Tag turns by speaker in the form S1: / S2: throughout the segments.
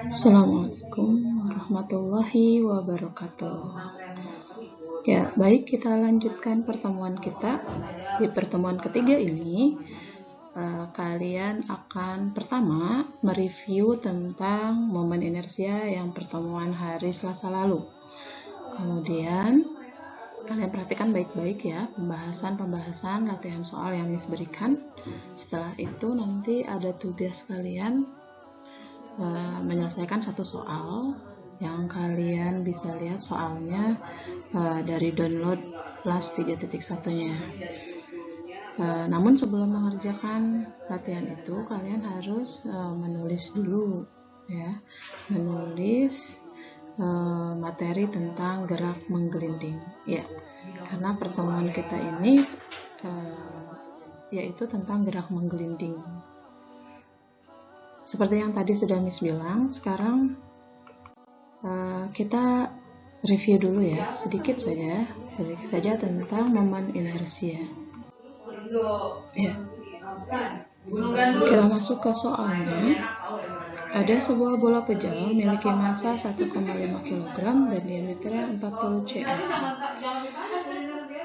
S1: Assalamualaikum warahmatullahi wabarakatuh. Ya, baik, kita lanjutkan pertemuan kita. Di pertemuan ketiga ini, kalian akan pertama mereview tentang momen inersia yang pertemuan hari Selasa lalu. Kemudian, kalian perhatikan baik-baik ya, pembahasan latihan soal yang Miss berikan. Setelah itu nanti ada tugas kalian menyelesaikan satu soal yang kalian bisa lihat soalnya dari download kelas 3.1-nya. Namun sebelum mengerjakan latihan itu, kalian harus menulis dulu ya, menulis materi tentang gerak menggelinding ya, karena pertemuan kita ini yaitu tentang gerak menggelinding. Seperti yang tadi sudah Miss bilang, sekarang kita review dulu ya, sedikit saja tentang momen inersia. Ya. Kita masuk ke soalnya. Ada sebuah bola pejal memiliki massa 1,5 kg dan diameternya 40 cm.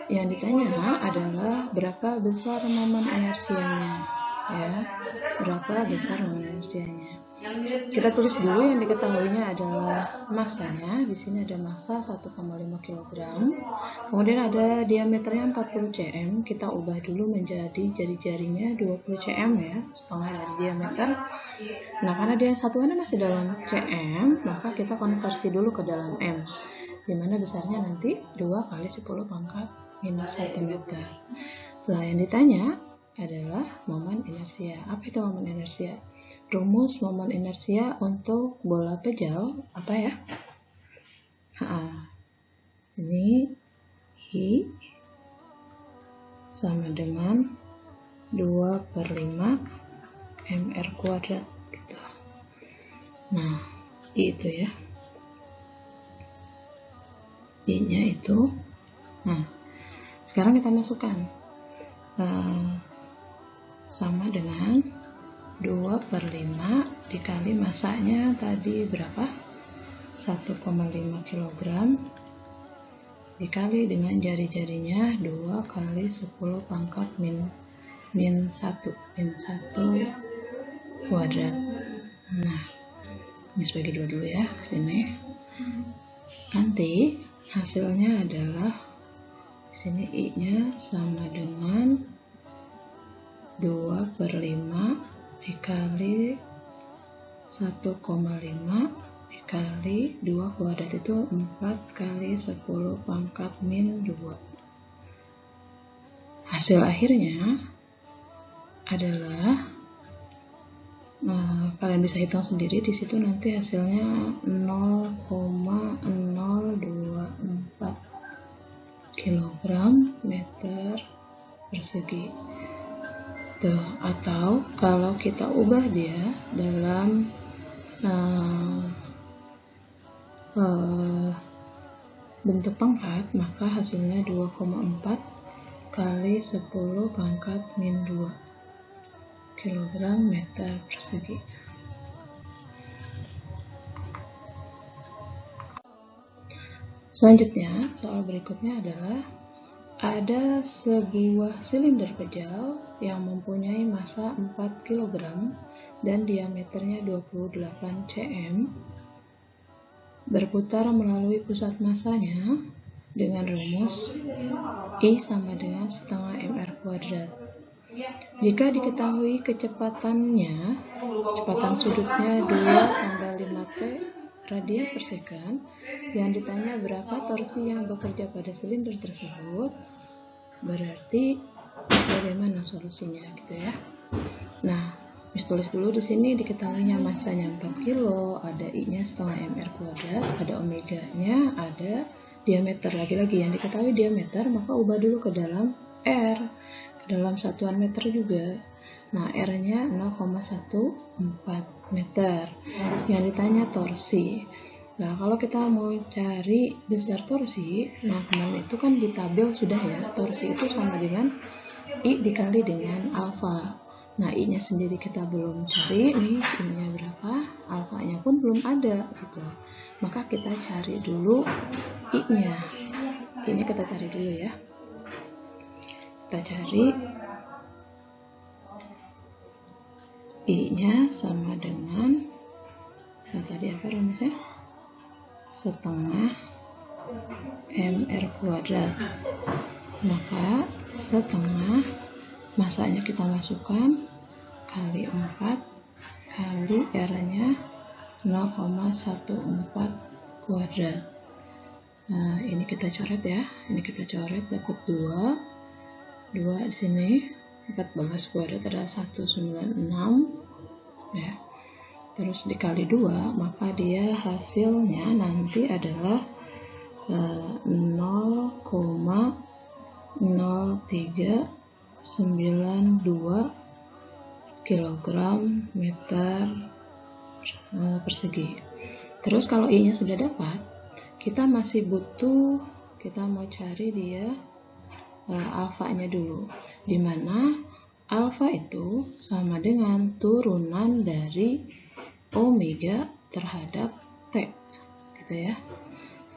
S1: Yang ditanya adalah berapa besar momen inersianya. Ya, berapa besar momen inersianya. Kita tulis dulu yang diketahuinya adalah massanya. Di sini ada massa 1,5 kg. Kemudian ada diameternya 40 cm. Kita ubah dulu menjadi jari-jarinya 20 cm ya, setengah dari diameter. Nah, karena dia satuannya masih dalam cm, maka kita konversi dulu ke dalam m, dimana besarnya nanti 2 kali 10 pangkat minus 1 meter. Nah, yang ditanya adalah momen inersia. Apa itu momen inersia? Rumus momen inersia untuk bola pejal apa ya? Ini I sama dengan 2/5 mr kuadrat gitu. Nah, I itu ya, I-nya itu. Nah, sekarang kita masukkan sama dengan 2/5 dikali massanya tadi berapa? 1,5 kg dikali dengan jari-jarinya 2 kali 10 pangkat min 1 kuadrat. Nah, Miss bagi dulu ya sini. Nanti hasilnya adalah di sini I-nya sama dengan 2/5 dikali 1,5 dikali 2 kuadrat itu 4 kali 10 pangkat min 2. Hasil akhirnya adalah kalian bisa hitung sendiri di situ, nanti hasilnya 0,024 kg meter persegi. Tuh, atau kalau kita ubah dia dalam bentuk pangkat, maka hasilnya 2,4 kali 10 pangkat min 2 kg meter persegi. Selanjutnya, soal berikutnya adalah ada sebuah silinder pejal yang mempunyai massa 4 kg dan diameternya 28 cm berputar melalui pusat massanya dengan rumus I sama dengan setengah mr kuadrat. Jika diketahui kecepatan sudutnya 2/5 T radian per second, yang ditanya berapa torsi yang bekerja pada silinder tersebut, berarti bagaimana solusinya gitu ya. Nah, Miss tulis dulu di sini diketahuinya massanya 4 kg, ada I-nya setengah mr kuadrat, ada omega-nya, ada diameter. Lagi-lagi yang diketahui diameter, maka ubah dulu ke dalam R, ke dalam satuan meter juga. Nah, R-nya 0,14 meter. Yang ditanya torsi. Nah, kalau kita mau cari besar torsi, nah kemarin itu kan di tabel sudah ya, torsi itu sama dengan I dikali dengan alfa. Nah, I-nya sendiri kita belum cari nih, I-nya berapa, alfanya pun belum ada gitu. Maka kita cari dulu I-nya. I-nya kita cari dulu ya. Kita cari I-nya sama dengan, nah tadi apa rumusnya? Setengah MR kuadrat. Maka setengah, masanya kita masukkan, kali 4 kali R-nya 0,14 kuadrat. Nah, ini kita coret ya. Ini kita coret, dapat 2 di sini. 14 kuadrat adalah 196 ya. Terus dikali 2, maka dia hasilnya nanti adalah 0,0392 kilogram meter persegi. Terus kalau I-nya sudah dapat, kita masih butuh, kita mau cari dia alfanya dulu, dimana alfa itu sama dengan turunan dari omega terhadap T gitu ya.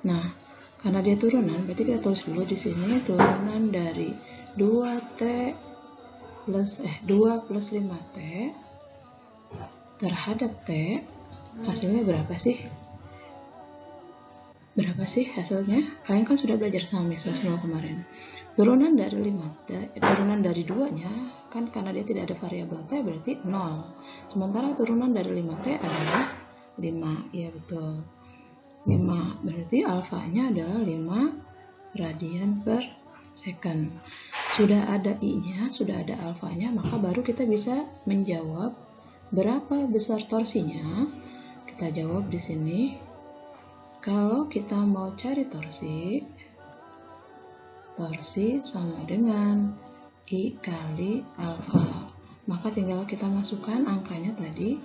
S1: Nah, karena dia turunan, berarti kita tulis dulu di sini turunan dari 2 plus 5T terhadap T, hasilnya berapa sih? Berapa sih hasilnya? Kalian kan sudah belajar sama Miss Rosno kemarin. Turunan dari 5T, turunan dari 2-nya, kan karena dia tidak ada variabel T berarti 0. Sementara turunan dari 5T adalah 5. Iya betul. 5, berarti alfanya adalah 5 radian per second. Sudah ada I-nya, sudah ada alfanya, maka baru kita bisa menjawab berapa besar torsinya. Kita jawab di sini. Kalau kita mau cari torsi sama dengan I kali alfa. Maka tinggal kita masukkan angkanya tadi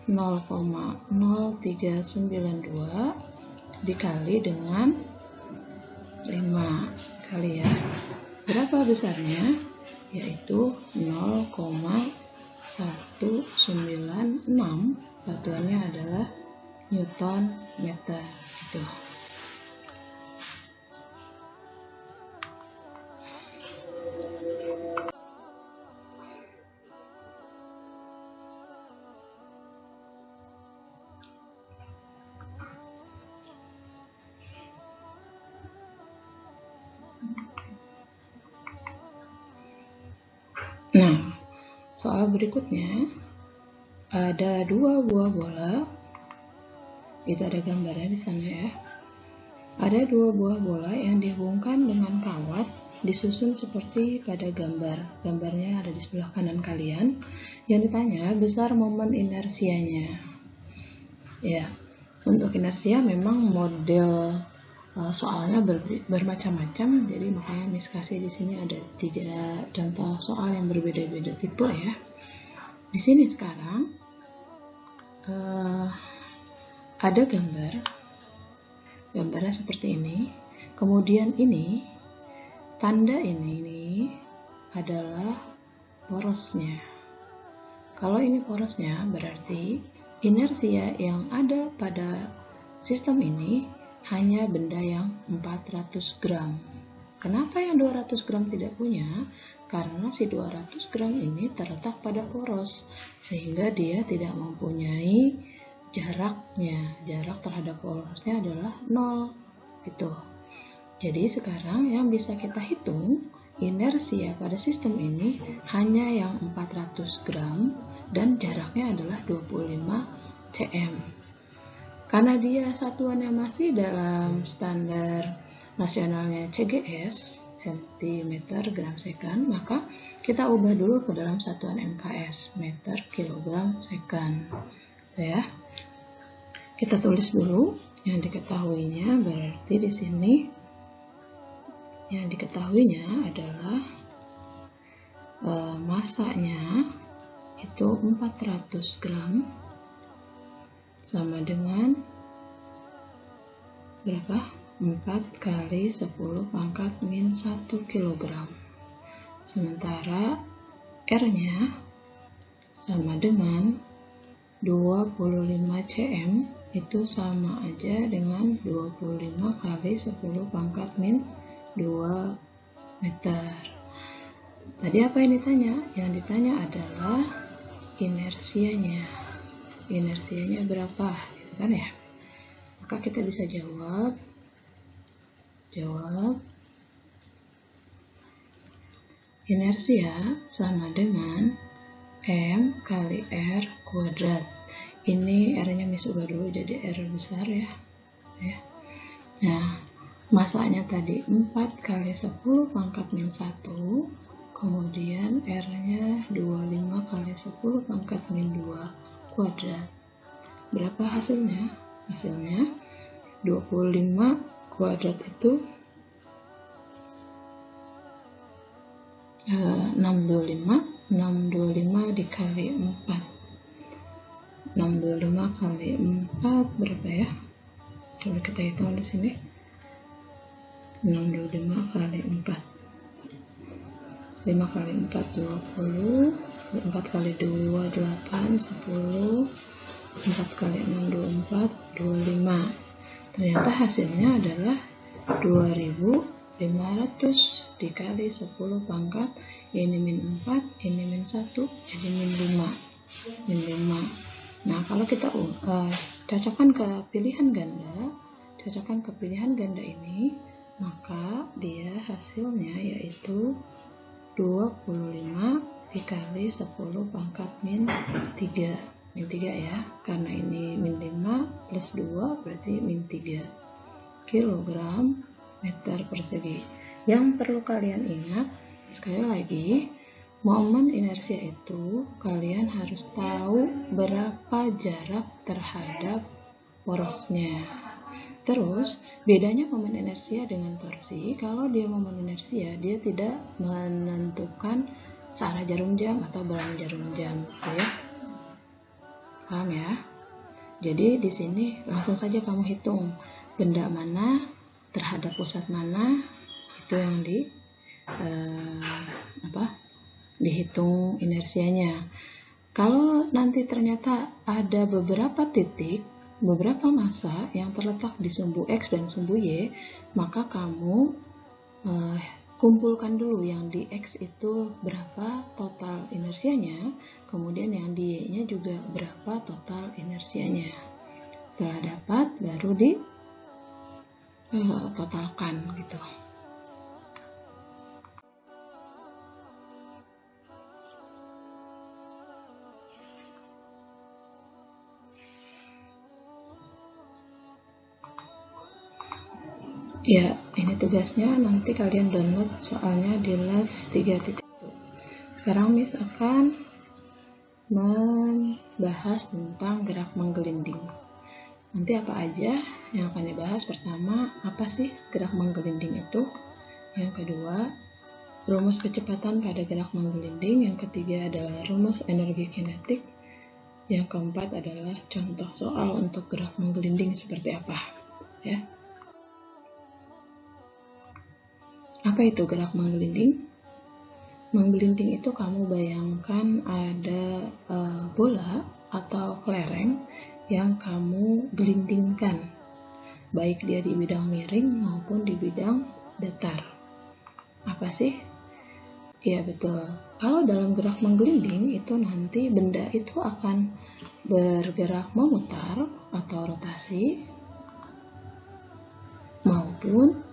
S1: 0,0392 dikali dengan 5 kali ya. Berapa besarnya? Yaitu 0,196. Satuannya adalah Newton meter. Gitu. Nah, soal berikutnya ada 2 buah bola. Itu ada gambarnya di sana ya. Ada 2 buah bola yang dihubungkan dengan kawat disusun seperti pada gambar. Gambarnya ada di sebelah kanan kalian. Yang ditanya besar momen inersianya. Ya, untuk inersia memang model soalnya bermacam-macam, jadi makanya Miss kasih di sini ada 3 contoh soal yang berbeda-beda tipe ya. Di sini sekarang ada gambarnya seperti ini. Kemudian ini tanda ini adalah porosnya. Kalau ini porosnya berarti inersia yang ada pada sistem ini hanya benda yang 400 gram. Kenapa yang 200 gram tidak punya? Karena si 200 gram ini terletak pada poros, sehingga dia tidak mempunyai jaraknya. Jarak terhadap porosnya adalah 0 gitu. Jadi sekarang yang bisa kita hitung inersia pada sistem ini hanya yang 400 gram dan jaraknya adalah 25 cm. Karena dia satuannya masih dalam standar nasionalnya CGS, cm gram second, maka kita ubah dulu ke dalam satuan MKS, meter kilogram second. Ya. Kita tulis dulu yang diketahuinya, berarti di sini yang diketahuinya adalah masanya itu 400 gram sama dengan berapa? 4 kali 10 pangkat min 1 kg. Sementara R-nya sama dengan 25 cm itu sama aja dengan 25 kali 10 pangkat min 2 meter. Tadi apa yang ditanya? Yang ditanya adalah inersianya. Inersianya berapa? Gitu kan ya? Maka kita bisa jawab inersia sama dengan M kali R kuadrat. Ini R-nya Miss ubah dulu jadi R besar ya. Nah, masanya tadi 4 kali 10 pangkat min 1, kemudian R-nya 25 kali 10 pangkat min 2 kuadrat. Berapa hasilnya? Hasilnya 25 kuadrat itu 625 dikali 4. 625 kali 4 berapa ya? Coba kita hitung di sini. 625 kali 4. 5 kali 4 20, 4 kali 2 8, 10, 4 kali 6 24, 25. Ternyata hasilnya adalah 2500 dikali 10 pangkat, ini min 4, ini min 1, jadi min 5. Nah, kalau kita cocokkan ke pilihan ganda ini, maka dia hasilnya yaitu 25 dikali 10 pangkat min 3. Min 3 ya, karena ini min 5 plus 2 berarti min 3 kilogram meter persegi. Yang perlu kalian ingat, sekali lagi, momen inersia itu kalian harus tahu berapa jarak terhadap porosnya. Terus, bedanya momen inersia dengan torsi, kalau dia momen inersia, dia tidak menentukan searah jarum jam atau bola jarum jam, gitu ya. Paham ya? Jadi di sini langsung saja kamu hitung benda mana terhadap pusat mana, itu yang dihitung inersianya. Kalau nanti ternyata ada beberapa titik, beberapa massa yang terletak di sumbu X dan sumbu Y, maka kamu kumpulkan dulu yang di X itu berapa total inersianya, kemudian yang di Y-nya juga berapa total inersianya. Setelah dapat, baru totalkan gitu. Ya, ini tugasnya nanti kalian download soalnya di les 3.1. Sekarang Miss akan membahas tentang gerak menggelinding. Nanti apa aja yang akan dibahas? Pertama, apa sih gerak menggelinding itu? Yang kedua, rumus kecepatan pada gerak menggelinding. Yang ketiga adalah rumus energi kinetik. Yang keempat adalah contoh soal untuk gerak menggelinding seperti apa. Ya. Apa itu gerak menggelinding? Menggelinding itu kamu bayangkan ada bola atau kelereng yang kamu gelindingkan, baik dia di bidang miring maupun di bidang datar. Apa sih? Ya betul, kalau dalam gerak menggelinding itu nanti benda itu akan bergerak memutar atau rotasi maupun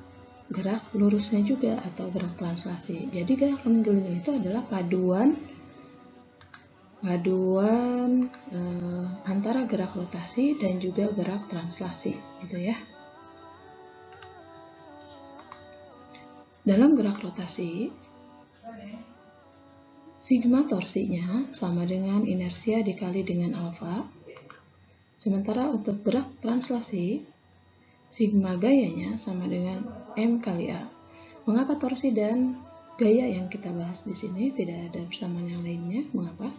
S1: gerak lurusnya juga atau gerak translasi. Jadi gerak menggelinding itu adalah paduan antara gerak rotasi dan juga gerak translasi, gitu ya. Dalam gerak rotasi, sigma torsinya sama dengan inersia dikali dengan alfa. Sementara untuk gerak translasi, sigma gayanya sama dengan M kali A. Mengapa torsi dan gaya yang kita bahas di sini tidak ada persamaan yang lainnya? Mengapa?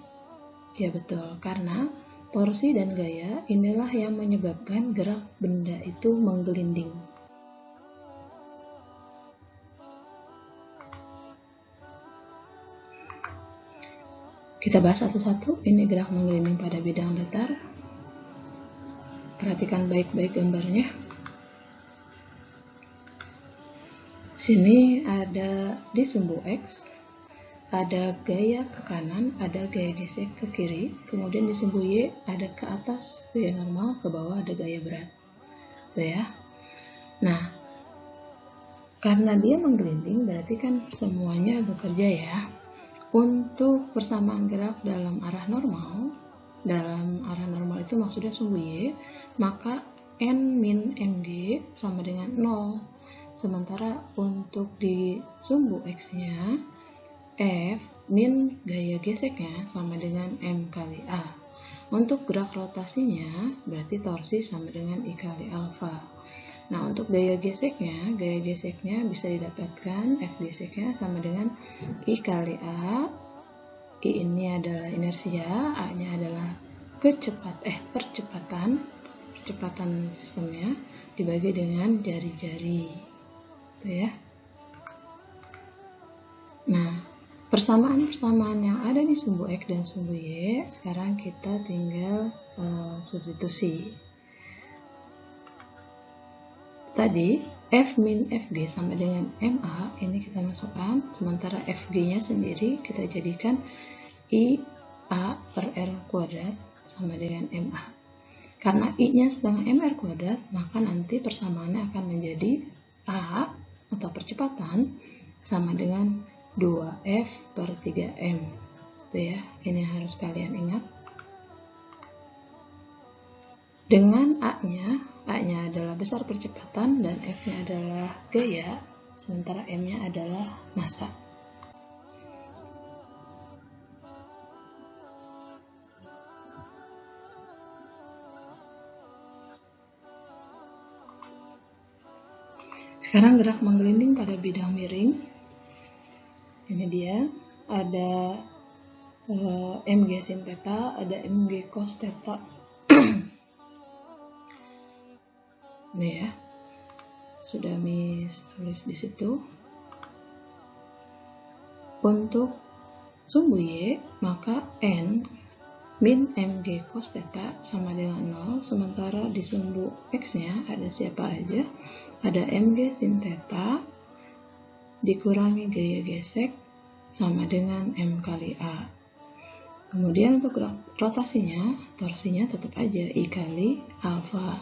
S1: Ya betul, karena torsi dan gaya inilah yang menyebabkan gerak benda itu menggelinding. Kita bahas satu-satu. Ini gerak menggelinding pada bidang datar. Perhatikan baik-baik gambarnya. Sini ada di sumbu X, ada gaya ke kanan, ada gaya gesek ke kiri, kemudian di sumbu Y ada ke atas gaya normal, ke bawah ada gaya berat. Tuh ya. Nah, karena dia menggelinding berarti kan semuanya bekerja ya. Untuk persamaan gerak dalam arah normal itu maksudnya sumbu Y, maka N min MG sama dengan 0. Sementara untuk di sumbu X-nya, F min gaya geseknya sama dengan M kali A. Untuk gerak rotasinya, berarti torsi sama dengan I kali alfa. Nah, untuk gaya geseknya bisa didapatkan F geseknya sama dengan I kali A. I ini adalah inersia, A-nya adalah percepatan sistemnya dibagi dengan jari-jari. Itu ya. Nah, persamaan-persamaan yang ada di sumbu X dan sumbu Y, sekarang kita tinggal substitusi. Tadi F min FG sama dengan MA, ini kita masukkan, sementara FG-nya sendiri kita jadikan IA per R kuadrat sama dengan MA. Karena I-nya setengah MR kuadrat, maka nanti persamaannya akan menjadi A atau percepatan sama dengan 2F per 3M. Itu ya, ini harus kalian ingat. Dengan A-nya adalah besar percepatan dan F-nya adalah gaya, sementara M-nya adalah massa. Sekarang gerak menggelinding pada bidang miring. Ini dia, ada MG sin theta, ada MG cos theta. Ini ya, sudah tulis di situ. Untuk sumbu Y, maka N min MG cos theta sama dengan 0, sementara di sumbu X-nya ada siapa aja? Ada MG sin theta dikurangi gaya gesek sama dengan M kali A. Kemudian untuk rotasinya, torsinya tetap aja I kali alfa.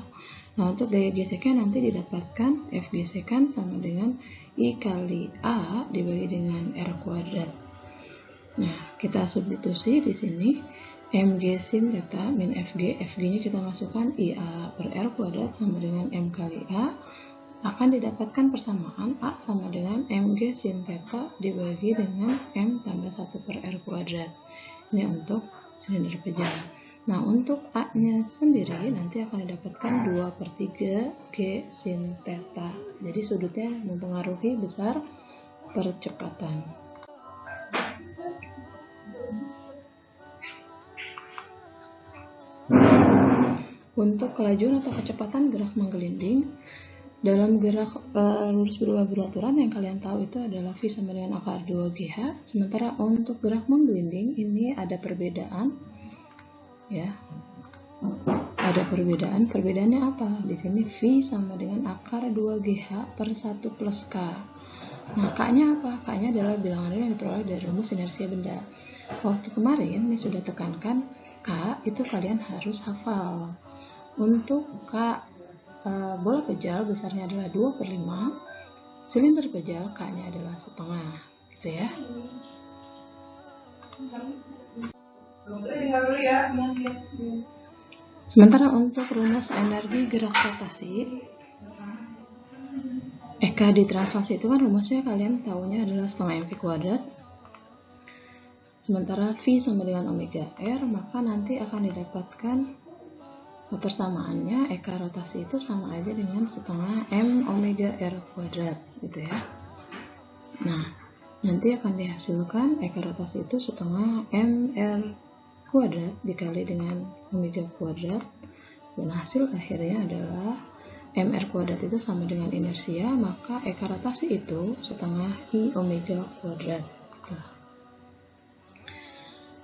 S1: Nah, untuk gaya geseknya nanti didapatkan F gesekan sama dengan I kali A dibagi dengan R kuadrat. Nah, kita substitusi di sini. MG sin theta min FG, FG-nya kita masukkan IA per R kuadrat sama dengan M kali A. Akan didapatkan persamaan A sama dengan MG sin theta dibagi dengan M tambah 1 per R kuadrat. Ini untuk silinder pejam. Nah, untuk A-nya sendiri nanti akan didapatkan 2 per 3 G sin theta. Jadi sudutnya mempengaruhi besar percepatan. Untuk kelajuan atau kecepatan gerak menggelinding, dalam gerak lurus berubah beraturan yang kalian tahu itu adalah V sama dengan akar 2GH. Sementara untuk gerak menggelinding ini ada perbedaan. Ya, ada perbedaan. Perbedaannya apa? Di sini V sama dengan akar 2GH per 1 plus K. Nah, K-nya apa? K-nya adalah bilangan real yang diperoleh dari rumus inersia benda. Waktu kemarin ini sudah tekankan K itu kalian harus hafal. Untuk K bola pejal besarnya adalah 2 per 5, silinder pejal K-nya adalah setengah, gitu ya. Sementara untuk rumus energi gerak rotasi, Eka di translasi itu kan rumusnya kalian tahunya adalah setengah MV kuadrat. Sementara V sama dengan omega R, maka nanti akan didapatkan persamaannya Eka rotasi itu sama aja dengan setengah M omega R kuadrat, gitu ya. Nah, nanti akan dihasilkan Eka rotasi itu setengah MR kuadrat dikali dengan omega kuadrat, dan hasil akhirnya adalah MR kuadrat itu sama dengan inersia, maka Eka rotasi itu setengah I omega kuadrat.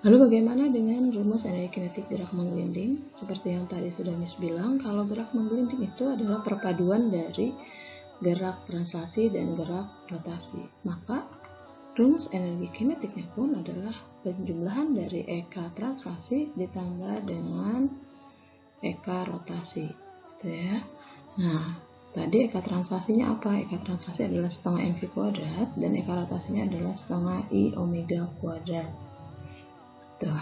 S1: Lalu bagaimana dengan rumus energi kinetik gerak menggelinding? Seperti yang tadi sudah Miss bilang, kalau gerak menggelinding itu adalah perpaduan dari gerak translasi dan gerak rotasi. Maka rumus energi kinetiknya pun adalah penjumlahan dari Eka translasi ditambah dengan Eka rotasi, gitu ya. Nah, tadi Eka translasinya apa? Eka translasi adalah setengah mv kuadrat dan Eka rotasinya adalah setengah I omega kuadrat. Tuh.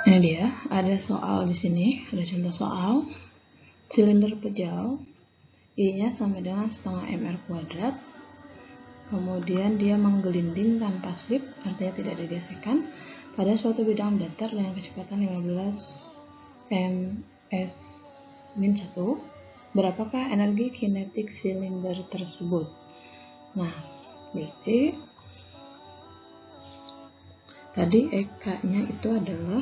S1: Ini dia, ada soal di sini, ada contoh soal. Silinder pejal, I-nya sama dengan setengah mr kuadrat. Kemudian dia menggelinding tanpa slip, artinya tidak ada gesekan, pada suatu bidang datar dengan kecepatan 15 ms-1. Berapakah energi kinetik silinder tersebut? Nah, berarti tadi Eka-nya itu adalah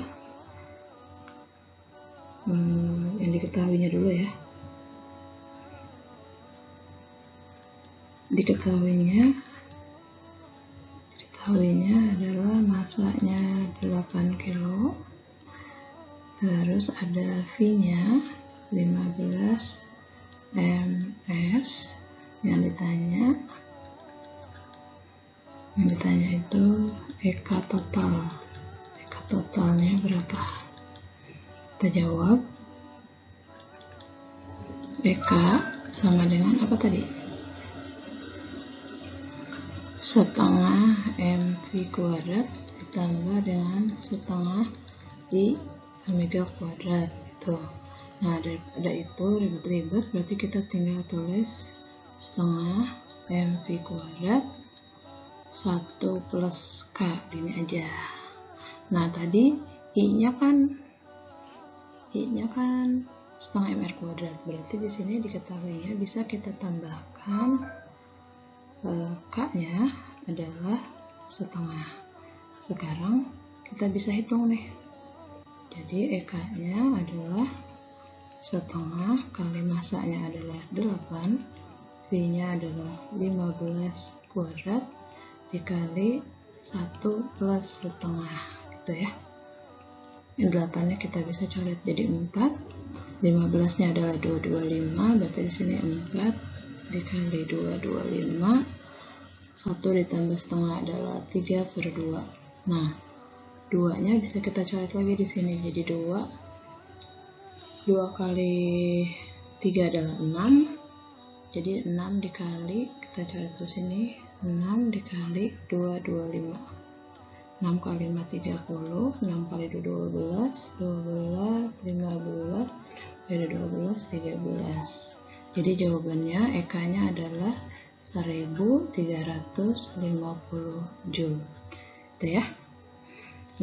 S1: yang diketahuinya dulu ya. Diketahuinya adalah masanya 8 kilo, terus ada V-nya 15 ms. Yang ditanya itu Eka totalnya berapa? Kita jawab Eka sama dengan apa tadi? Setengah mv kuadrat ditambah dengan setengah I omega kuadrat itu. Nah, daripada itu ribet-ribet, berarti kita tinggal tulis setengah mv kuadrat 1 plus K, gini aja. Nah, tadi I-nya kan setengah mr kuadrat, berarti di sini diketahuinya bisa kita tambahkan K-nya adalah setengah. Sekarang kita bisa hitung nih. Jadi Eka-nya adalah setengah kali masanya adalah 8, V-nya adalah 15 kuadrat dikali 1 plus setengah, gitu ya. Yang 8-nya kita bisa coret jadi 4, 15-nya adalah 225, berarti di sini 4 dikali 225, 1 ditambah setengah adalah 3/2. Nah, 2-nya bisa kita coret lagi di sini jadi 2 kali 3 adalah 6, jadi 6 dikali, kita coret ke sini, 6 dikali 225, 6 kali 5 30, 6 kali 2 12, 15, kali 12 13. Jadi jawabannya Eka-nya adalah 1350 Joule, gitu ya.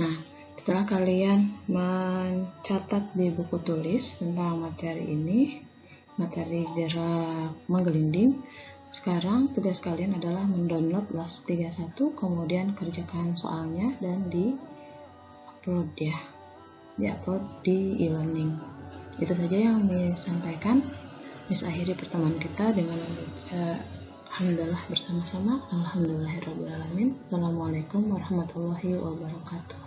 S1: Nah, setelah kalian mencatat di buku tulis tentang materi ini, materi gerak menggelinding, sekarang tugas kalian adalah mendownload LAS31, kemudian kerjakan soalnya dan di-upload ya, di-upload di e-learning. Itu saja yang Miss sampaikan. Miss akhiri pertemuan kita dengan alhamdulillah bersama-sama. Alhamdulillahirrabbilalamin. Assalamualaikum warahmatullahi wabarakatuh.